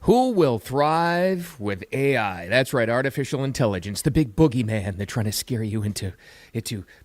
Who will thrive with AI? That's right, artificial intelligence, the big boogeyman they're trying to scare you into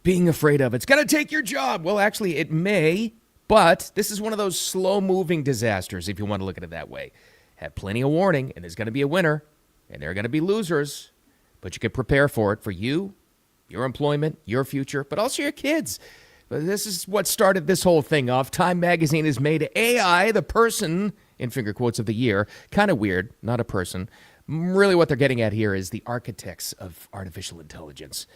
being afraid of. It's going to take your job. Well, actually, it may, but this is one of those slow-moving disasters, if you want to look at it that way. Have plenty of warning, and there's going to be a winner, and there are going to be losers, but you can prepare for it for you, your employment, your future, but also your kids. This is what started this whole thing off. Time magazine has made AI the person, in finger quotes, of the year. Kind of weird, not a person. Really what they're getting at here is the architects of artificial intelligence.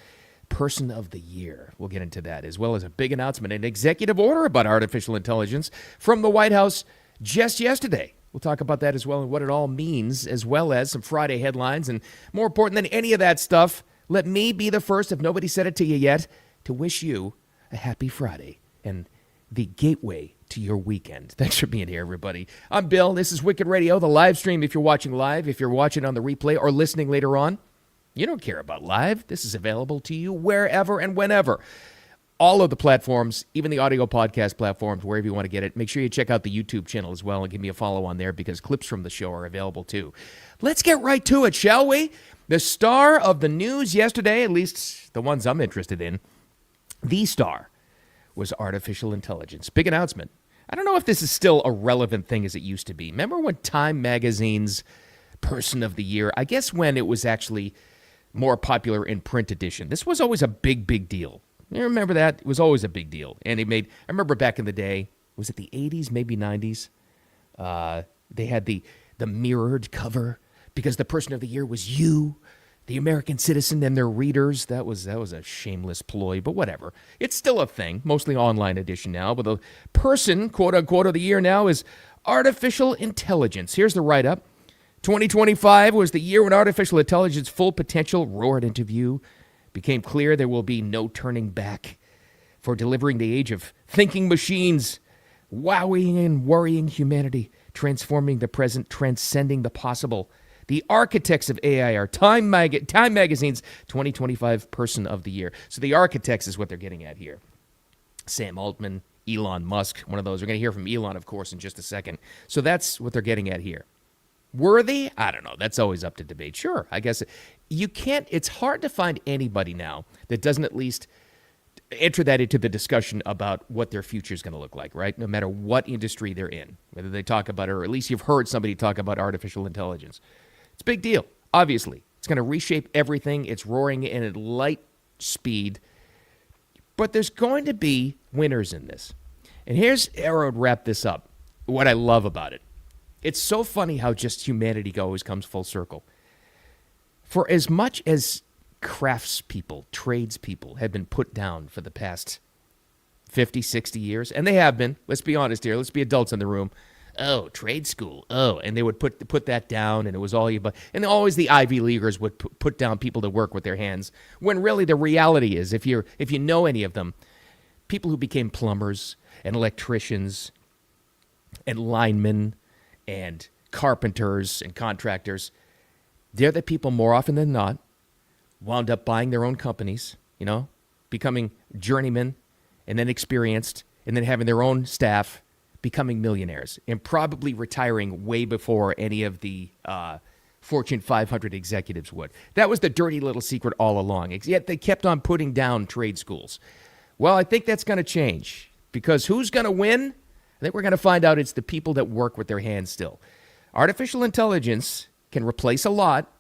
Person of the year. We'll get into that, as well as a big announcement, an executive order about artificial intelligence from the White House just yesterday. We'll talk about that as well and what it all means, as well as some Friday headlines. And more important than any of that stuff, let me be the first, if nobody said it to you yet, to wish you a happy Friday and the gateway to your weekend. Thanks for being here, everybody. I'm Bill. This is Wicked Radio, the live stream if you're watching live, if you're watching on the replay or listening later on. You don't care about live. This is available to you wherever and whenever. All of the platforms, even the audio podcast platforms, wherever you want to get it. Make sure you check out the YouTube channel as well and give me a follow on there because clips from the show are available too. Let's get right to it, shall we? The star of the news yesterday, at least the ones I'm interested in, the star was artificial intelligence. Big announcement. I don't know if this is still a relevant thing as it used to be. Remember when Time Magazine's Person of the Year, I guess when it was actually more popular in print edition, this was always a big, big deal. You remember that? It was always a big deal. And I remember back in the day, was it the 80s, maybe 90s? They had the mirrored cover because the Person of the Year was you, the American citizen, and their readers. That was a shameless ploy, but whatever. It's still a thing, mostly online edition now. But the person, quote unquote, of the year now is artificial intelligence. Here's the write-up. 2025 was the year when artificial intelligence full potential roared into view. Became clear there will be no turning back for delivering the age of thinking machines, wowing and worrying humanity, transforming the present, transcending the possible. The architects of AI are Time Magazine's 2025 Person of the Year. So the architects is what they're getting at here. Sam Altman, Elon Musk, one of those. We're going to hear from Elon, of course, in just a second. So that's what they're getting at here. Worthy? I don't know. That's always up to debate. Sure, I guess you can't. It's hard to find anybody now that doesn't at least enter that into the discussion about what their future is going to look like, right? No matter what industry they're in, whether they talk about it or at least you've heard somebody talk about artificial intelligence. It's a big deal, obviously. It's going to reshape everything. It's roaring in at light speed. But there's going to be winners in this. And here's how I would wrap this up, what I love about it. It's so funny how just humanity always comes full circle. For as much as craftspeople, tradespeople have been put down for the past 50, 60 years, and they have been, let's be honest here, let's be adults in the room. Oh, trade school. Oh, and they would put that down, and it was all you. And always the Ivy Leaguers would put down people to work with their hands. When really the reality is, if you know any of them, people who became plumbers and electricians and linemen and carpenters and contractors, they're the people more often than not wound up buying their own companies, becoming journeymen and then experienced and then having their own staff, becoming millionaires and probably retiring way before any of the Fortune 500 executives would. That was the dirty little secret all along. Yet they kept on putting down trade schools. Well, I think that's going to change because who's going to win? I think we're going to find out it's the people that work with their hands still. Artificial intelligence can replace a lot,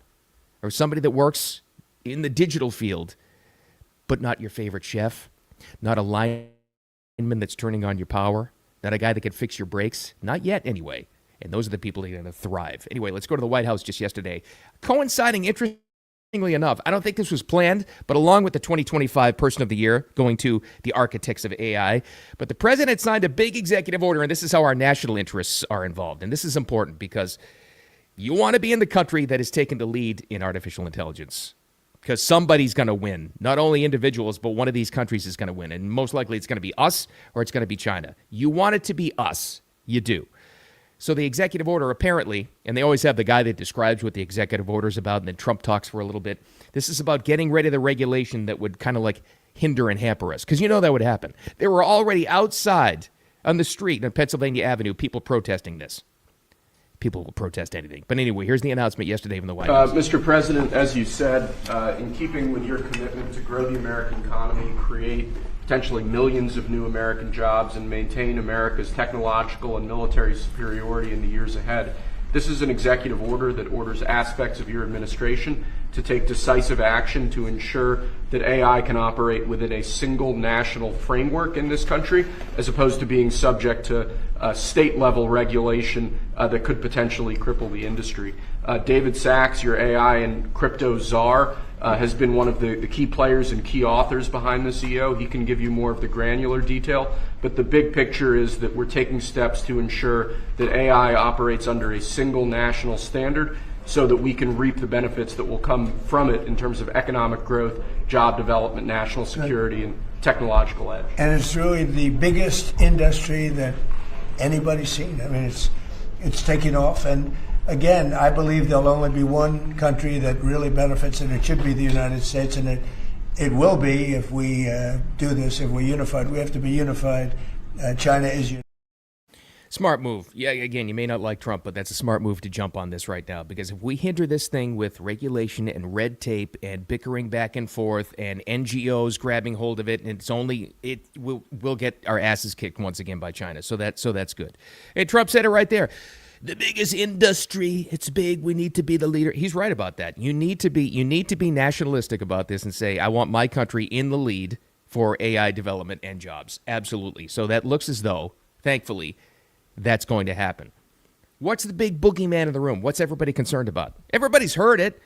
or somebody that works in the digital field, but not your favorite chef, not a lineman that's turning on your power, not a guy that can fix your brakes. Not yet, anyway. And those are the people that are going to thrive. Anyway, let's go to the White House just yesterday. Coinciding, interestingly enough, I don't think this was planned, but along with the 2025 Person of the Year going to the architects of AI, but the president signed a big executive order, and this is how our national interests are involved. And this is important because you want to be in the country that is taking the lead in artificial intelligence because somebody's going to win. Not only individuals, but one of these countries is going to win. And most likely it's going to be us or it's going to be China. You want it to be us. You do. So the executive order apparently, and they always have the guy that describes what the executive order is about, and then Trump talks for a little bit. This is about getting rid of the regulation that would kind of like hinder and hamper us. Because that would happen. There were already outside on the street on Pennsylvania Avenue people protesting this. people will protest anything. But anyway, here's the announcement yesterday from the White House. Mr. President, as you said, in keeping with your commitment to grow the American economy, create potentially millions of new American jobs, and maintain America's technological and military superiority in the years ahead, this is an executive order that orders aspects of your administration to take decisive action to ensure that AI can operate within a single national framework in this country, as opposed to being subject to state-level regulation that could potentially cripple the industry. David Sachs, your AI and crypto czar, has been one of the key players and key authors behind this EO. He can give you more of the granular detail, but the big picture is that we're taking steps to ensure that AI operates under a single national standard so that we can reap the benefits that will come from it in terms of economic growth, job development, national security, and technological edge. And it's really the biggest industry that anybody's seen. I mean, it's taking off. And again, I believe there'll only be one country that really benefits, and it should be the United States. And it will be if we do this, if we're unified. We have to be unified. China is unified. Smart move. Yeah, again, you may not like Trump, but that's a smart move to jump on this right now. Because if we hinder this thing with regulation and red tape and bickering back and forth and NGOs grabbing hold of it, and we'll get our asses kicked once again by China. So that's good. And Trump said it right there. The biggest industry, it's big. We need to be the leader. He's right about that. You need to be nationalistic about this and say, I want my country in the lead for AI development and jobs. Absolutely. So that looks as though, thankfully, that's going to happen. What's the big boogeyman in the room? What's everybody concerned about? Everybody's heard it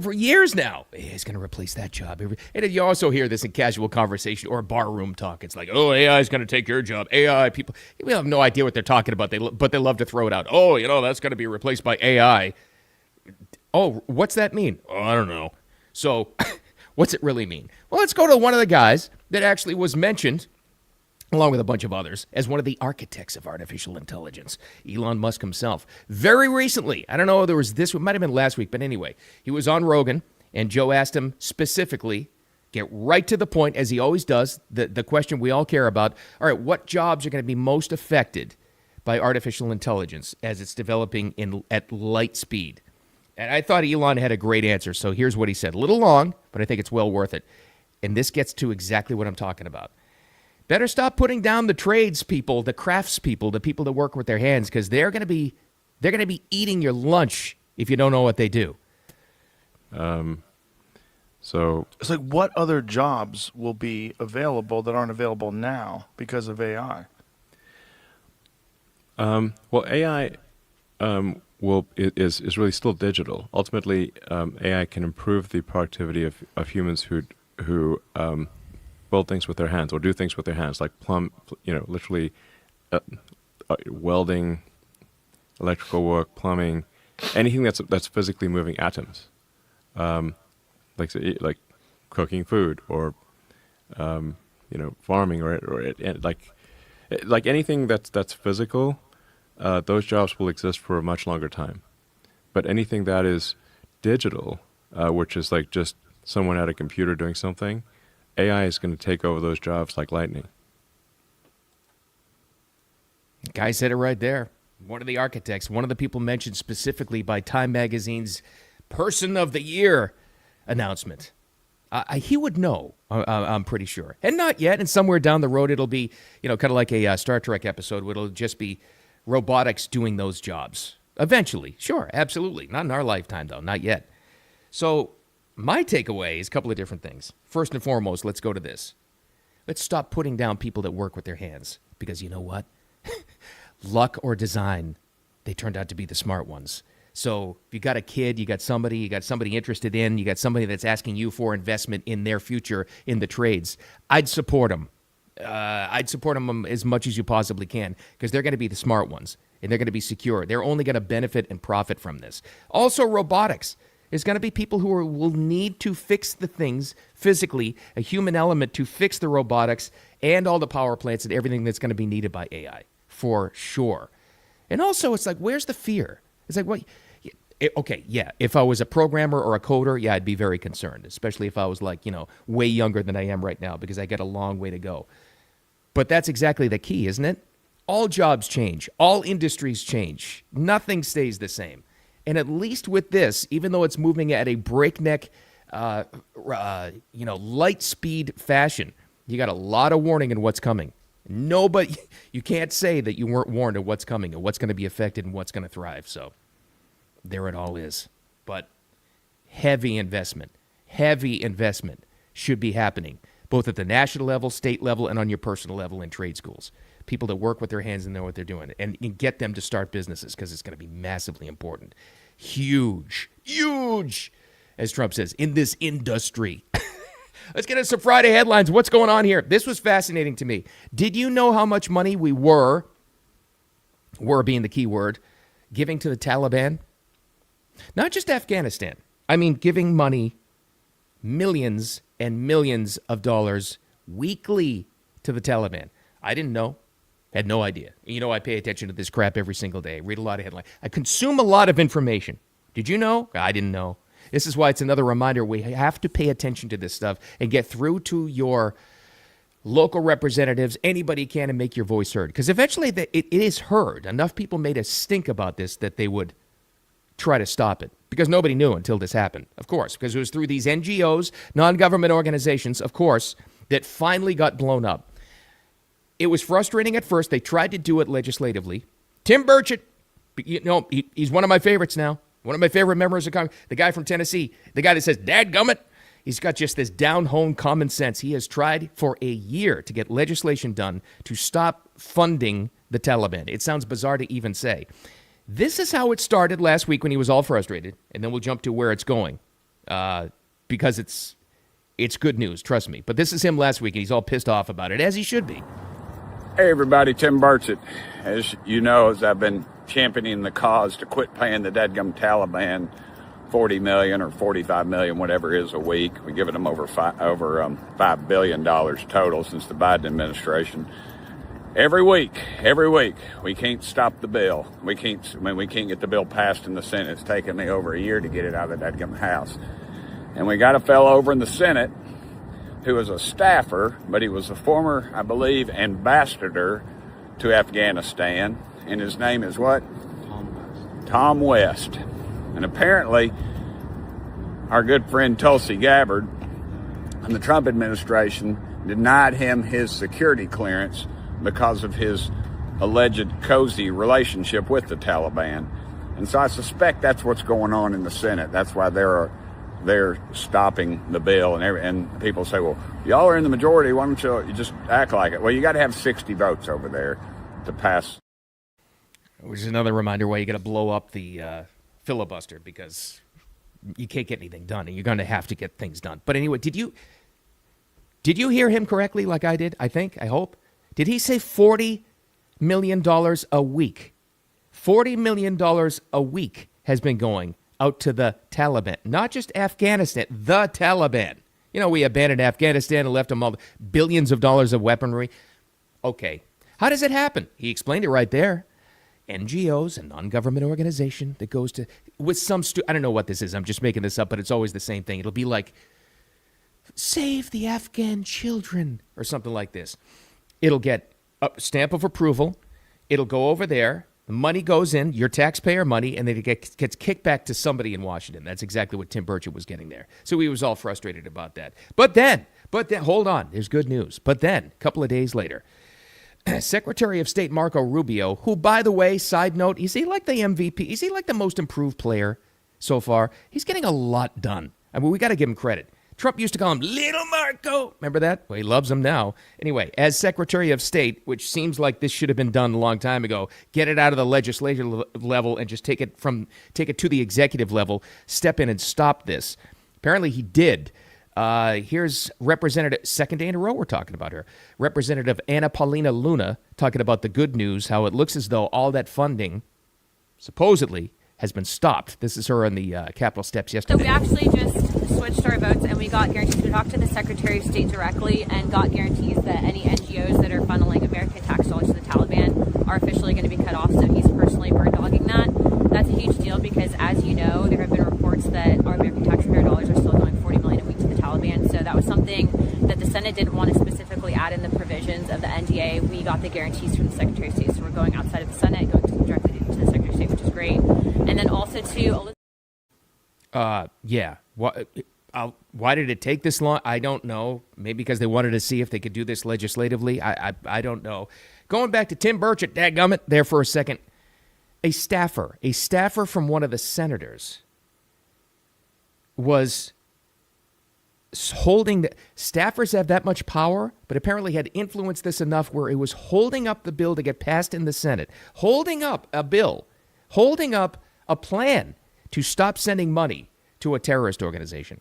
for years now. AI's going to replace that job. And you also hear this in casual conversation or barroom talk. It's like, oh, AI is going to take your job. AI, people have no idea what they're talking about, but they love to throw it out. Oh, that's going to be replaced by AI. Oh, what's that mean? Oh, I don't know. So what's it really mean? Well, let's go to one of the guys that actually was mentioned, along with a bunch of others, as one of the architects of artificial intelligence, Elon Musk himself. Very recently, I don't know, there was this, it might have been last week, but anyway, he was on Rogan, and Joe asked him specifically, get right to the point, as he always does, the question we all care about. All right, what jobs are going to be most affected by artificial intelligence as it's developing at light speed? And I thought Elon had a great answer, so here's what he said. A little long, but I think it's well worth it. And this gets to exactly what I'm talking about. Better stop putting down the tradespeople, the craftspeople, the people that work with their hands, because they're going to be eating your lunch if you don't know what they do. So it's like, what other jobs will be available that aren't available now because of AI? Well, AI is really still digital. Ultimately, AI can improve the productivity of humans who build things with their hands or do things with their hands, like literally welding, electrical work, plumbing, anything that's physically moving atoms, like cooking food or farming or like anything that's physical. Those jobs will exist for a much longer time. But anything that is digital, which is like just someone at a computer doing something, AI is going to take over those jobs like lightning. Guy said it right there. One of the architects, one of the people mentioned specifically by Time Magazine's Person of the Year announcement. He would know, I'm pretty sure. And not yet, and somewhere down the road it'll be, kind of like a Star Trek episode where it'll just be robotics doing those jobs. Eventually, sure, absolutely. Not in our lifetime, though, not yet. So my takeaway is a couple of different things. First and foremost, let's go to this. Let's stop putting down people that work with their hands, because you know what? Luck or design, they turned out to be the smart ones. So if you got a kid, you got somebody interested in, you got somebody that's asking you for investment in their future in the trades, I'd support them. I'd support them as much as you possibly can, because they're going to be the smart ones, and they're going to be secure. They're only going to benefit and profit from this. Also, robotics. There's going to be people who will need to fix the things physically, a human element to fix the robotics and all the power plants and everything that's going to be needed by AI, for sure. And also, it's like, where's the fear? It's like, what? Okay, yeah, if I was a programmer or a coder, yeah, I'd be very concerned, especially if I was like, way younger than I am right now, because I got a long way to go. But that's exactly the key, isn't it? All jobs change. All industries change. Nothing stays the same. And at least with this, even though it's moving at a breakneck, light speed fashion, you got a lot of warning in what's coming. Nobody, you can't say that you weren't warned of what's coming and what's going to be affected and what's going to thrive. So there it all is. But heavy investment should be happening, both at the national level, state level, and on your personal level in trade schools. People that work with their hands and know what they're doing, and get them to start businesses because it's going to be massively important. Huge, as Trump says, in this industry. Let's get into some Friday headlines. What's going on here? This was fascinating to me. Did you know how much money we were being the key word, giving to the Taliban? Not just Afghanistan. I mean, giving money, millions and millions of dollars weekly to the Taliban. I didn't know. Had no idea. You know, I pay attention to this crap every single day. I read a lot of headlines. I consume a lot of information. Did you know? I didn't know. This is why it's another reminder we have to pay attention to this stuff and get through to your local representatives, anybody can, and make your voice heard. Because eventually it is heard. Enough people made a stink about this that they would try to stop it. Because nobody knew until this happened, of course. Because it was through these NGOs, non-government organizations, of course, that finally got blown up. It was frustrating at first. They tried to do it legislatively. Tim Burchett, he's one of my favorites now. One of my favorite members of Congress, the guy from Tennessee, the guy that says, "Dadgummit." He's got just this down-home common sense. He has tried for a year to get legislation done to stop funding the Taliban. It sounds bizarre to even say. This is how it started last week when he was all frustrated, and then we'll jump to where it's going because it's good news, trust me. But this is him last week, and he's all pissed off about it, as he should be. Hey everybody, Tim Burchett. As you know, as I've been championing the cause to quit paying the dadgum Taliban $40 million or $45 million, whatever it is, a week. We've given them over $5 billion total since the Biden administration. Every week, we can't stop the bill. We can't get the bill passed in the Senate. It's taken me over a year to get it out of the dadgum House. And we got a fellow over in the Senate who was a staffer, but he was a former, I believe, ambassador to Afghanistan. And his name is what? Tom West. And apparently, our good friend Tulsi Gabbard and the Trump administration denied him his security clearance because of his alleged cozy relationship with the Taliban. And so I suspect that's what's going on in the Senate. That's why they're stopping the bill. And people say, well, y'all are in the majority. Why don't you just act like it? Well, you got to have 60 votes over there to pass. Which is another reminder why you got to blow up the filibuster, because you can't get anything done, and you're going to have to get things done. But anyway, did you hear him correctly like I did? I hope. Did he say $40 million a week? $40 million a week has been going out to the Taliban. Not just Afghanistan, the Taliban. You know, we abandoned Afghanistan and left them all billions of dollars of weaponry. Okay. How does it happen? He explained it right there. NGOs, a non-government organization that goes to, with some, I don't know what this is. I'm just making this up, but it's always the same thing. It'll be like, save the Afghan children or something like this. It'll get a stamp of approval. It'll go over there. The money goes in, your taxpayer money, and then it gets kicked back to somebody in Washington. That's exactly what Tim Burchett was getting there. So he was all frustrated about that. But then, hold on, there's good news. But then, a couple of days later, Secretary of State Marco Rubio, who, by the way, side note, is he like the MVP? Is he like the most improved player so far? He's getting a lot done. I mean, we got to give him credit. Trump used to call him Little Marco. Remember that? Well, he loves him now. Anyway, as Secretary of State, which seems like this should have been done a long time ago, get it out of the legislative level and just take it to the executive level, step in and stop this. Apparently he did. Here's Representative, second day in a row we're talking about her, Representative Anna Paulina Luna talking about the good news, how it looks as though all that funding, supposedly, has been stopped. This is her on the Capitol steps yesterday. So we actually just switched our votes and we got guarantees. We talked to the Secretary of State directly and got guarantees that any NGOs that are funneling American tax dollars to the Taliban are officially going to be cut off. So he's personally bird-dogging that. That's a huge deal because, as you know, there have been reports that our American taxpayer dollars are still going $40 million a week to the Taliban. So that was something that the Senate didn't want to specifically add in the provision provisions of the NDA, we got the guarantees from the Secretary of State. So we're going outside of the Senate, going directly to the Secretary of State, which is great. And then also to yeah. Why did it take this long? I don't know. Maybe because they wanted to see if they could do this legislatively. I don't know. Going back to Tim Burchett, dadgummit, there for a second. A staffer from one of the senators was holding the staffers have that much power, but apparently had influenced this enough where it was holding up the bill to get passed in the Senate, holding up a bill, holding up a plan to stop sending money to a terrorist organization.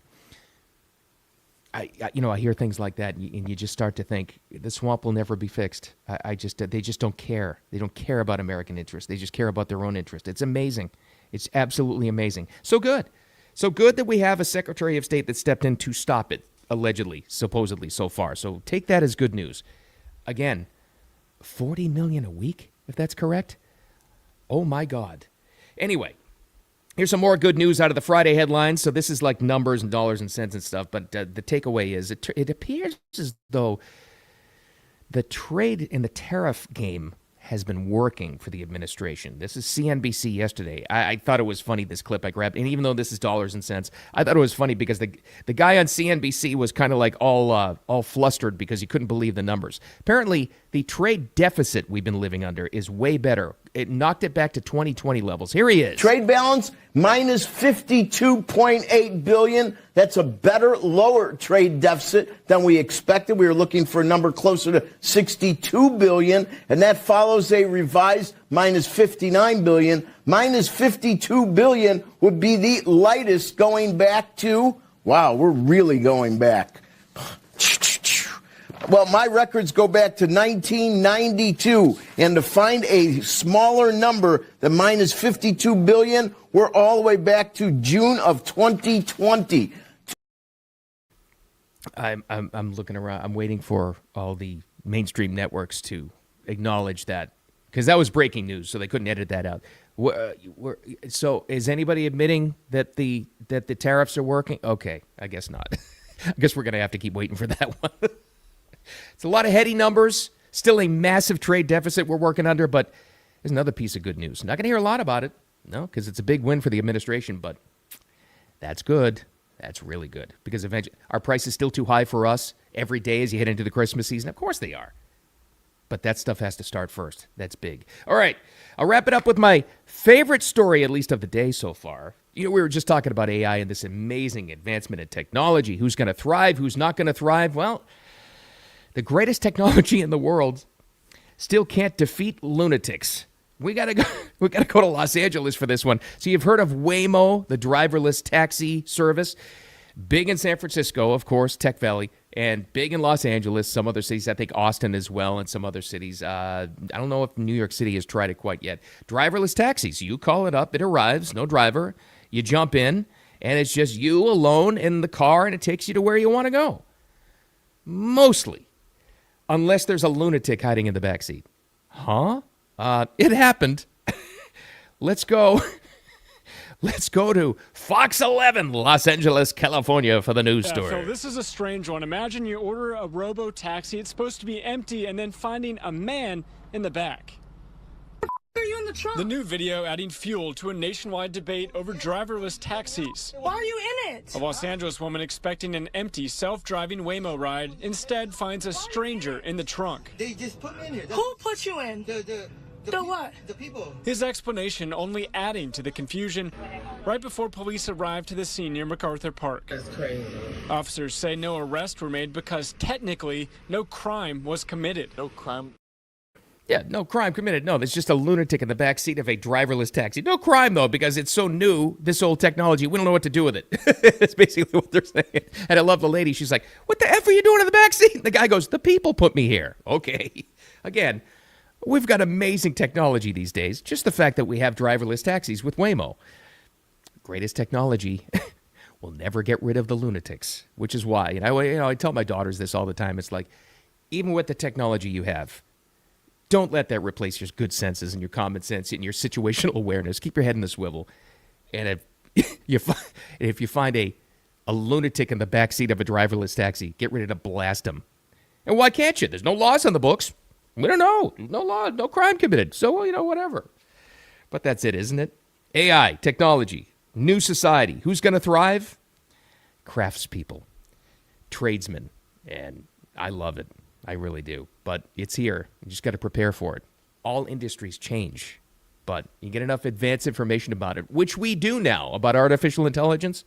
I hear things like that, and you just start to think the swamp will never be fixed. They just don't care. They don't care about American interests. They just care about their own interest. It's amazing. It's absolutely amazing. So good that we have a Secretary of State that stepped in to stop it, allegedly, supposedly, so far. So take that as good news. Again, $40 million a week, if that's correct. Oh my God. Anyway. Here's some more good news out of the Friday headlines. So this is like numbers and dollars and cents and stuff, but the takeaway is it appears as though the trade in the tariff game has been working for the administration. This is CNBC yesterday. I thought it was funny, this clip I grabbed, and even though this is dollars and cents, I thought it was funny because the guy on CNBC was kind of like all flustered because he couldn't believe the numbers. Apparently, the trade deficit we've been living under is way better. It knocked it back to 2020 levels. Here he is. Trade balance minus $52.8 billion. That's a better, lower trade deficit than we expected. We were looking for a number closer to $62 billion, and that follows a revised minus $59 billion. Minus $52 billion would be the lightest going back to, wow, we're really going back. Well, my records go back to 1992, and to find a smaller number than minus $52 billion, we're all the way back to June of 2020. I'm looking around. I'm waiting for all the mainstream networks to acknowledge that, because that was breaking news, so they couldn't edit that out. So is anybody admitting that the tariffs are working? Okay, I guess not. I guess we're going to have to keep waiting for that one. It's a lot of heady numbers, still a massive trade deficit we're working under, but there's another piece of good news. Not going to hear a lot about it, no, because it's a big win for the administration, but that's good. That's really good, because eventually our price is still too high for us every day as you head into the Christmas season. Of course they are. But that stuff has to start first. That's big. All right, I'll wrap it up with my favorite story, at least of the day so far. We were just talking about AI and this amazing advancement in technology. Who's going to thrive? Who's not going to thrive? Well, the greatest technology in the world still can't defeat lunatics. We gotta go to Los Angeles for this one. So you've heard of Waymo, the driverless taxi service. Big in San Francisco, of course, Tech Valley, and big in Los Angeles, some other cities, I think Austin as well, and some other cities. I don't know if New York City has tried it quite yet. Driverless taxis. You call it up, it arrives, no driver. You jump in, and it's just you alone in the car, and it takes you to where you want to go. Mostly. Unless there's a lunatic hiding in the backseat. Huh? It happened. Let's go. Let's go to Fox 11, Los Angeles, California for the news story. So this is a strange one. Imagine you order a robo-taxi. It's supposed to be empty, and then finding a man in the back. Are you in the trunk? The new video adding fuel to a nationwide debate over driverless taxis. Why are you in it? A Los Angeles woman expecting an empty self-driving Waymo ride instead finds a stranger in the trunk. They just put me in here. Who put you in? The what? The people. His explanation only adding to the confusion right before police arrived to the scene near MacArthur Park. That's crazy. Officers say no arrests were made because technically no crime was committed. No crime. Yeah, no crime committed. No, there's just a lunatic in the backseat of a driverless taxi. No crime, though, because it's so new, this old technology, we don't know what to do with it. That's basically what they're saying. And I love the lady. She's like, what the F are you doing in the backseat? The guy goes, the people put me here. Okay. Again, we've got amazing technology these days. Just the fact that we have driverless taxis with Waymo. Greatest technology will never get rid of the lunatics, which is why. And I tell my daughters this all the time. It's like, even with the technology you have, don't let that replace your good senses and your common sense and your situational awareness. Keep your head in the swivel. And if you find a lunatic in the backseat of a driverless taxi, get ready to blast him. And why can't you? There's no laws on the books. We don't know. No law, no crime committed. So, whatever. But that's it, isn't it? AI, technology, new society. Who's going to thrive? Craftspeople, tradesmen. And I love it. I really do. But it's here. You just got to prepare for it. All industries change. But you get enough advanced information about it, which we do now, about artificial intelligence,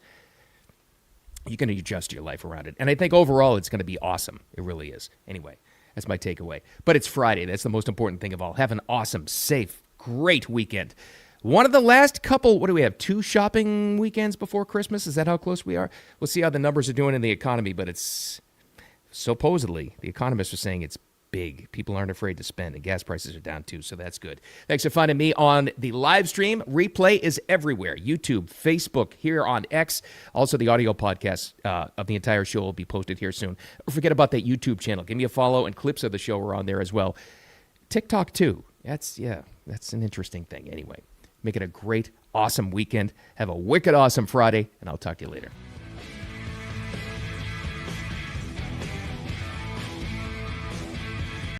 you're going to adjust your life around it. And I think overall it's going to be awesome. It really is. Anyway, that's my takeaway. But it's Friday. That's the most important thing of all. Have an awesome, safe, great weekend. One of the last couple, what do we have, 2 shopping weekends before Christmas? Is that how close we are? We'll see how the numbers are doing in the economy, but it's supposedly, the economists are saying it's big. People aren't afraid to spend, and gas prices are down too, so that's good. Thanks for finding me on the live stream. Replay is everywhere. YouTube, Facebook, here on X. Also, the audio podcast of the entire show will be posted here soon. Don't forget about that YouTube channel. Give me a follow, and clips of the show are on there as well. TikTok too. That's an interesting thing. Anyway, make it a great, awesome weekend. Have a wicked awesome Friday, and I'll talk to you later.